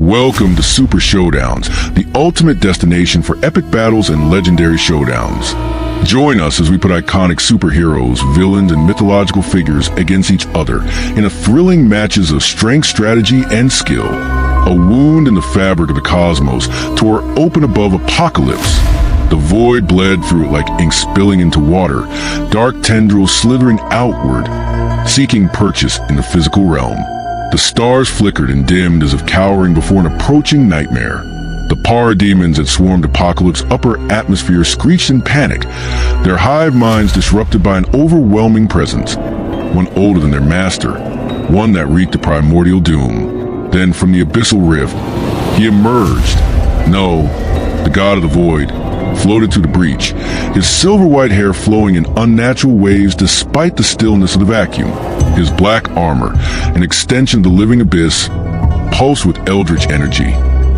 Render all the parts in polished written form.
Welcome to Super Showdowns, the ultimate destination for epic battles and legendary showdowns. Join us as we put iconic superheroes, villains, and mythological figures against each other in a thrilling matches of strength, strategy, and skill. A wound in the fabric of the cosmos tore open above Apokolips. The void bled through it like ink spilling into water, dark tendrils slithering outward, seeking purchase in the physical realm. The stars flickered and dimmed as if cowering before an approaching nightmare. The parademons that swarmed Apokolips' upper atmosphere screeched in panic, their hive minds disrupted by an overwhelming presence, one older than their master, one that reeked of primordial doom. Then from the abyssal rift, he emerged. Knull, the god of the void, floated through the breach, his silver-white hair flowing in unnatural waves despite the stillness of the vacuum. His black armor, an extension of the living abyss, pulsed with eldritch energy.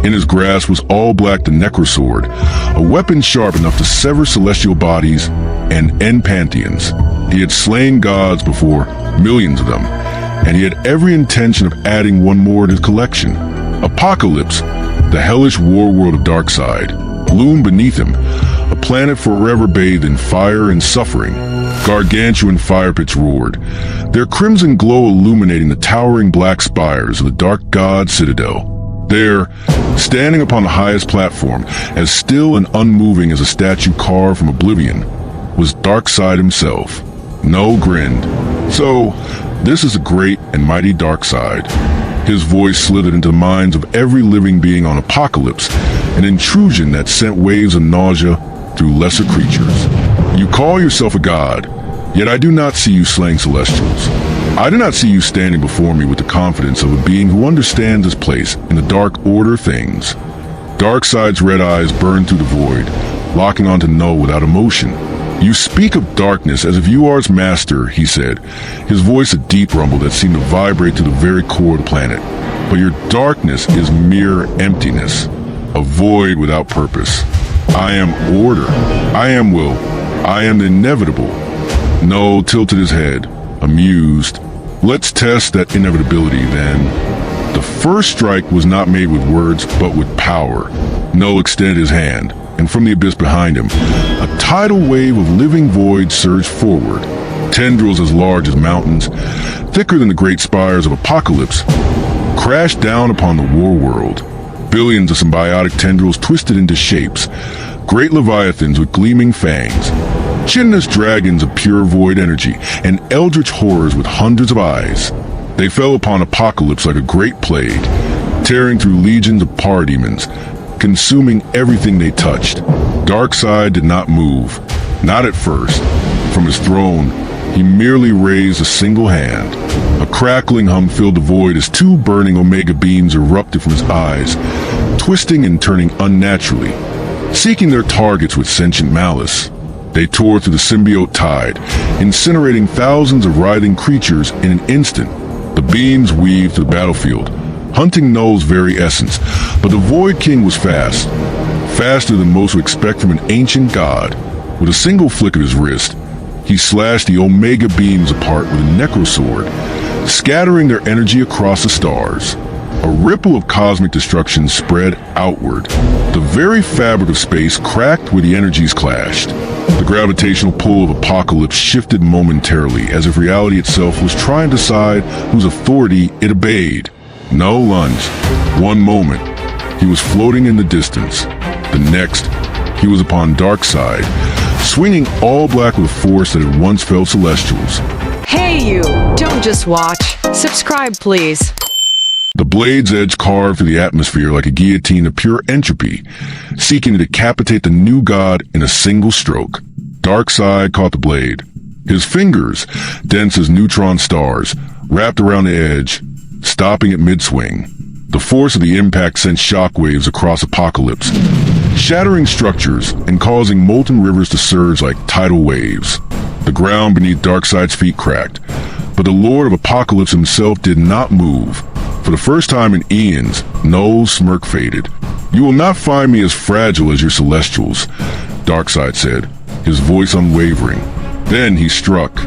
In his grasp was all black the Necrosword, a weapon sharp enough to sever celestial bodies and end pantheons. He had slain gods before, millions of them, and he had every intention of adding one more to his collection. Apokolips, the hellish warworld of Darkseid, loomed beneath him, a planet forever bathed in fire and suffering. Gargantuan fire pits roared, their crimson glow illuminating the towering black spires of the dark god citadel. There, standing upon the highest platform, as still and unmoving as a statue carved from oblivion, was Darkseid himself. Knull grinned. So, this is the great and mighty Darkseid. His voice slithered into the minds of every living being on Apokolips, an intrusion that sent waves of nausea through lesser creatures. You call yourself a god, yet I do not see you slaying celestials. I do not see you standing before me with the confidence of a being who understands his place in the dark order of things. Darkseid's red eyes burned through the void, locking onto Knull without emotion. You speak of darkness as if you are its master, he said, his voice a deep rumble that seemed to vibrate to the very core of the planet. But your darkness is mere emptiness, a void without purpose. I am order. I am will. I am the inevitable. Knull tilted his head, amused. Let's test that inevitability, then. The first strike was not made with words, but with power. Knull extended his hand, and from the abyss behind him, a tidal wave of living void surged forward. Tendrils as large as mountains, thicker than the great spires of Apokolips, crashed down upon the war world. Billions of symbiotic tendrils twisted into shapes, great leviathans with gleaming fangs, chitinous dragons of pure void energy, and eldritch horrors with hundreds of eyes. They fell upon Apokolips like a great plague, tearing through legions of parademons, consuming everything they touched. Darkseid did not move, not at first. From his throne, he merely raised a single hand. A crackling hum filled the void as two burning omega beams erupted from his eyes, twisting and turning unnaturally, seeking their targets with sentient malice. They tore through the symbiote tide, incinerating thousands of writhing creatures in an instant. The beams weaved through the battlefield, hunting Knull's very essence, but the Void King was fast, faster than most would expect from an ancient god. With a single flick of his wrist, he slashed the Omega beams apart with a Necrosword, scattering their energy across the stars. A ripple of cosmic destruction spread outward. The very fabric of space cracked where the energies clashed. The gravitational pull of Apokolips shifted momentarily, as if reality itself was trying to decide whose authority it obeyed. Knull lunged. One moment, he was floating in the distance. The next, he was upon Darkseid, swinging all black with a force that had once felt celestials. Hey you! Don't just watch. Subscribe, please. The blade's edge carved through the atmosphere like a guillotine of pure entropy, seeking to decapitate the new god in a single stroke. Darkseid caught the blade. His fingers, dense as neutron stars, wrapped around the edge, stopping at mid-swing. The force of the impact sent shockwaves across Apokolips, shattering structures and causing molten rivers to surge like tidal waves. The ground beneath Darkseid's feet cracked, but the Lord of Apokolips himself did not move. For the first time in eons, Knull's smirk faded. You will not find me as fragile as your celestials, Darkseid said, his voice unwavering. Then he struck.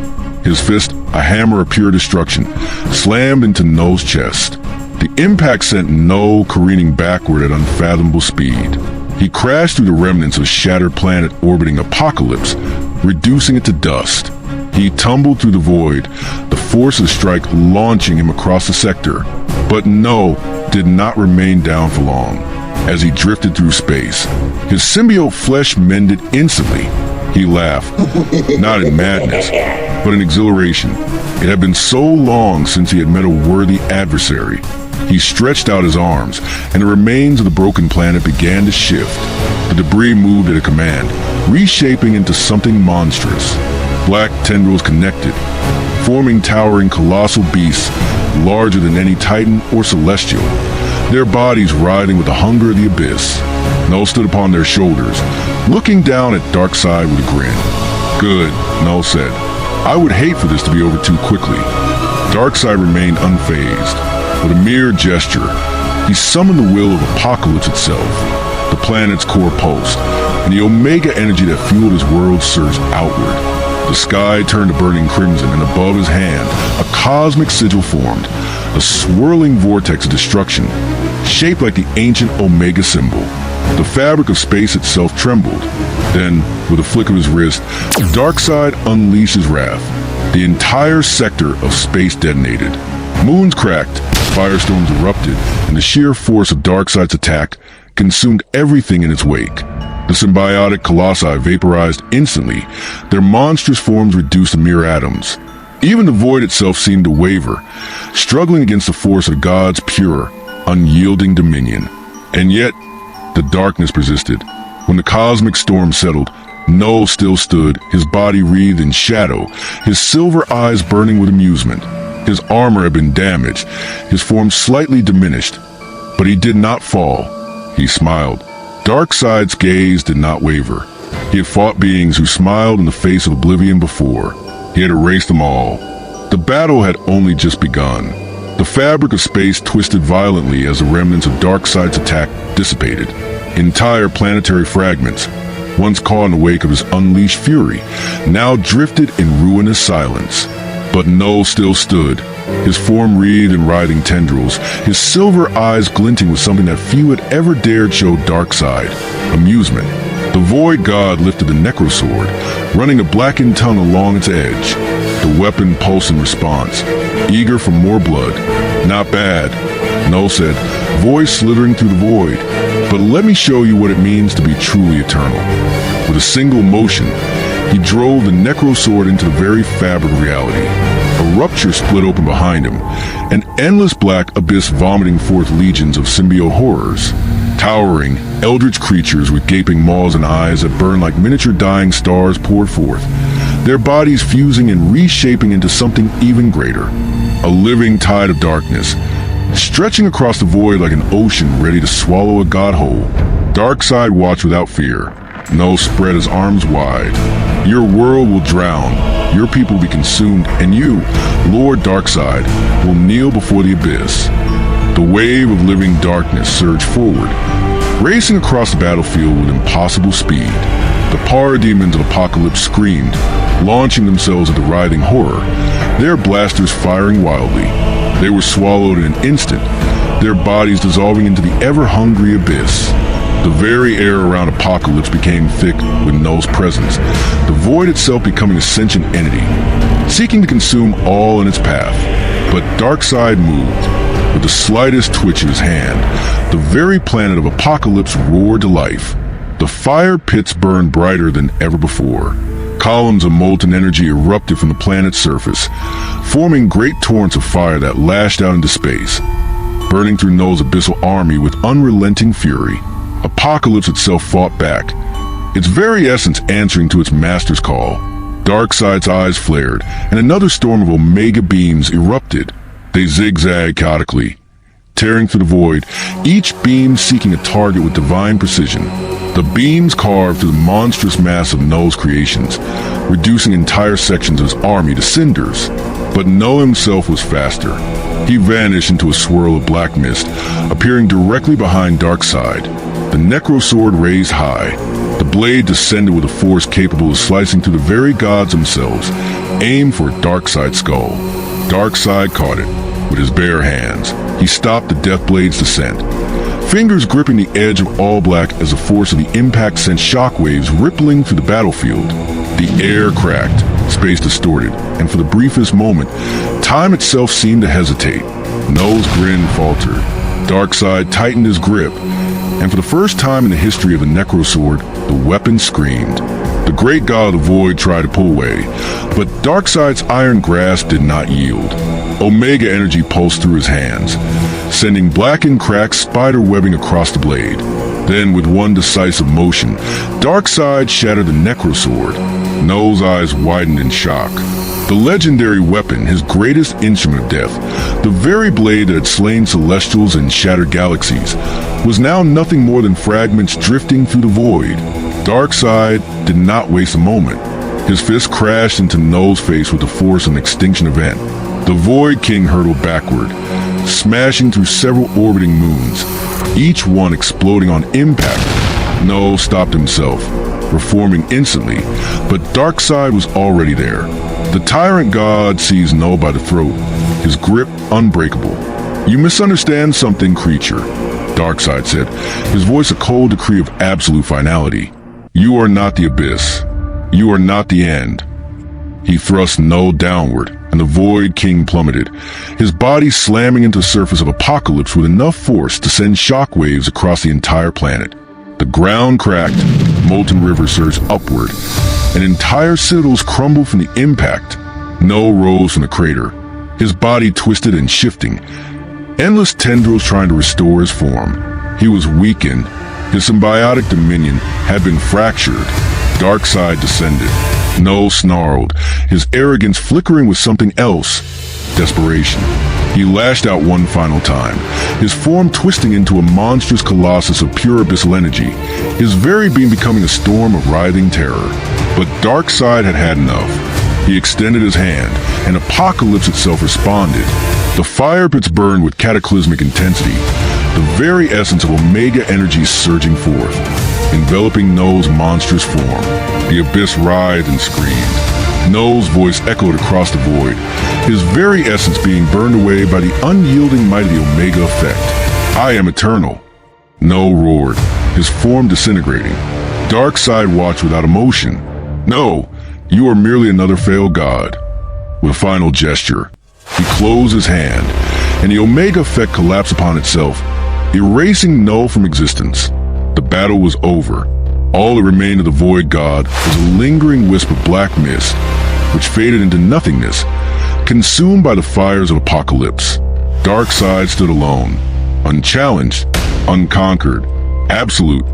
His fist, a hammer of pure destruction, slammed into Knull's chest. The impact sent Knull careening backward at unfathomable speed. He crashed through the remnants of a shattered planet orbiting Apokolips, reducing it to dust. He tumbled through the void, the force of the strike launching him across the sector. But Knull did not remain down for long. As he drifted through space, his symbiote flesh mended instantly. He laughed, not in madness, but in exhilaration. It had been so long since he had met a worthy adversary. He stretched out his arms, and the remains of the broken planet began to shift. The debris moved at a command, reshaping into something monstrous. Black tendrils connected, forming towering colossal beasts larger than any Titan or Celestial, their bodies writhing with the hunger of the abyss. Knull stood upon their shoulders, looking down at Darkseid with a grin. "Good," Knull said. "I would hate for this to be over too quickly." Darkseid remained unfazed. With a mere gesture, he summoned the will of Apokolips itself. The planet's core pulsed, and the Omega energy that fueled his world surged outward. The sky turned to burning crimson, and above his hand, a cosmic sigil formed, a swirling vortex of destruction, shaped like the ancient Omega symbol. The fabric of space itself trembled. Then, with a flick of his wrist, Darkseid unleashed his wrath. The entire sector of space detonated. Moons cracked, firestorms erupted, and the sheer force of Darkseid's attack consumed everything in its wake. The symbiotic colossi vaporized instantly, their monstrous forms reduced to mere atoms. Even the void itself seemed to waver, struggling against the force of God's pure, unyielding dominion. And yet, the darkness persisted. When the cosmic storm settled, Knull still stood, his body wreathed in shadow, his silver eyes burning with amusement. His armor had been damaged, his form slightly diminished, but he did not fall. He smiled. Darkseid's gaze did not waver. He had fought beings who smiled in the face of oblivion before. He had erased them all. The battle had only just begun. The fabric of space twisted violently as the remnants of Darkseid's attack dissipated. Entire planetary fragments, once caught in the wake of his unleashed fury, now drifted in ruinous silence. But Knull still stood, his form wreathed in writhing tendrils, his silver eyes glinting with something that few had ever dared show Darkseid: amusement. The Void God lifted the Necrosword, running a blackened tongue along its edge. The weapon pulsed in response, eager for more blood. "Not bad," Knull said, voice slithering through the void. "But let me show you what it means to be truly eternal." With a single motion, he drove the Necrosword into the very fabric of reality. A rupture split open behind him, an endless black abyss vomiting forth legions of symbiote horrors. Towering, eldritch creatures with gaping maws and eyes that burned like miniature dying stars poured forth, their bodies fusing and reshaping into something even greater. A living tide of darkness, stretching across the void like an ocean ready to swallow a god whole. Darkseid watched without fear. Knull spread his arms wide. "Your world will drown, your people will be consumed, and you, Lord Darkseid, will kneel before the abyss." The wave of living darkness surged forward, racing across the battlefield with impossible speed. The parademons of Apokolips screamed, launching themselves at the writhing horror, their blasters firing wildly. They were swallowed in an instant, their bodies dissolving into the ever-hungry abyss. The very air around Apokolips became thick with Knull's presence, the void itself becoming a sentient entity, seeking to consume all in its path. But Darkseid moved. With the slightest twitch of his hand, the very planet of Apokolips roared to life. The fire pits burned brighter than ever before. Columns of molten energy erupted from the planet's surface, forming great torrents of fire that lashed out into space, burning through Knull's abyssal army with unrelenting fury. Apokolips itself fought back, its very essence answering to its master's call. Darkseid's eyes flared, and another storm of Omega beams erupted. They zigzagged chaotically, tearing through the void, each beam seeking a target with divine precision. The beams carved through the monstrous mass of Knull's creations, reducing entire sections of his army to cinders. But Knull himself was faster. He vanished into a swirl of black mist, appearing directly behind Darkseid. The Necrosword raised high. The blade descended with a force capable of slicing through the very gods themselves, aimed for Darkseid's skull. Darkseid caught it. With his bare hands, he stopped the Deathblade's descent. Fingers gripping the edge of all black as the force of the impact sent shockwaves rippling through the battlefield. The air cracked, space distorted, and for the briefest moment, time itself seemed to hesitate. Knull's grin faltered. Darkseid tightened his grip, and for the first time in the history of the Necrosword, the weapon screamed. The great god of the void tried to pull away, but Darkseid's iron grasp did not yield. Omega energy pulsed through his hands, sending blackened cracks spider-webbing across the blade. Then, with one decisive motion, Darkseid shattered the Necrosword. Knull's eyes widened in shock. The legendary weapon, his greatest instrument of death, the very blade that had slain celestials and shattered galaxies, was now nothing more than fragments drifting through the void. Darkseid did not waste a moment. His fist crashed into Knull's face with the force of an extinction event. The Void King hurtled backward, smashing through several orbiting moons, each one exploding on impact. Knull stopped himself, reforming instantly, but Darkseid was already there. The Tyrant God seized Knull by the throat, his grip unbreakable. "You misunderstand something, creature," Darkseid said, his voice a cold decree of absolute finality. "You are not the abyss. You are not the end." He thrust Knull downward, and the Void King plummeted, his body slamming into the surface of Apokolips with enough force to send shockwaves across the entire planet. The ground cracked, molten rivers surged upward, and entire citadels crumbled from the impact. Knull rose from the crater, his body twisted and shifting, endless tendrils trying to restore his form. He was weakened. His symbiotic dominion had been fractured. Darkseid descended. Knull snarled, his arrogance flickering with something else. Desperation. He lashed out one final time, his form twisting into a monstrous colossus of pure abyssal energy, his very being becoming a storm of writhing terror. But Darkseid had had enough. He extended his hand, and Apokolips itself responded. The fire pits burned with cataclysmic intensity, the very essence of Omega energy surging forth, enveloping Knull's monstrous form. The abyss writhed and screamed. Knull's voice echoed across the void, his very essence being burned away by the unyielding might of the Omega effect. "I am eternal," Knull roared, his form disintegrating. Darkseid watched without emotion. "No, you are merely another failed god." With a final gesture, he closed his hand, and the Omega effect collapsed upon itself, erasing Knull from existence. The battle was over. All that remained of the Void God was a lingering wisp of black mist, which faded into nothingness, consumed by the fires of Apokolips. Darkseid stood alone, unchallenged, unconquered, absolute,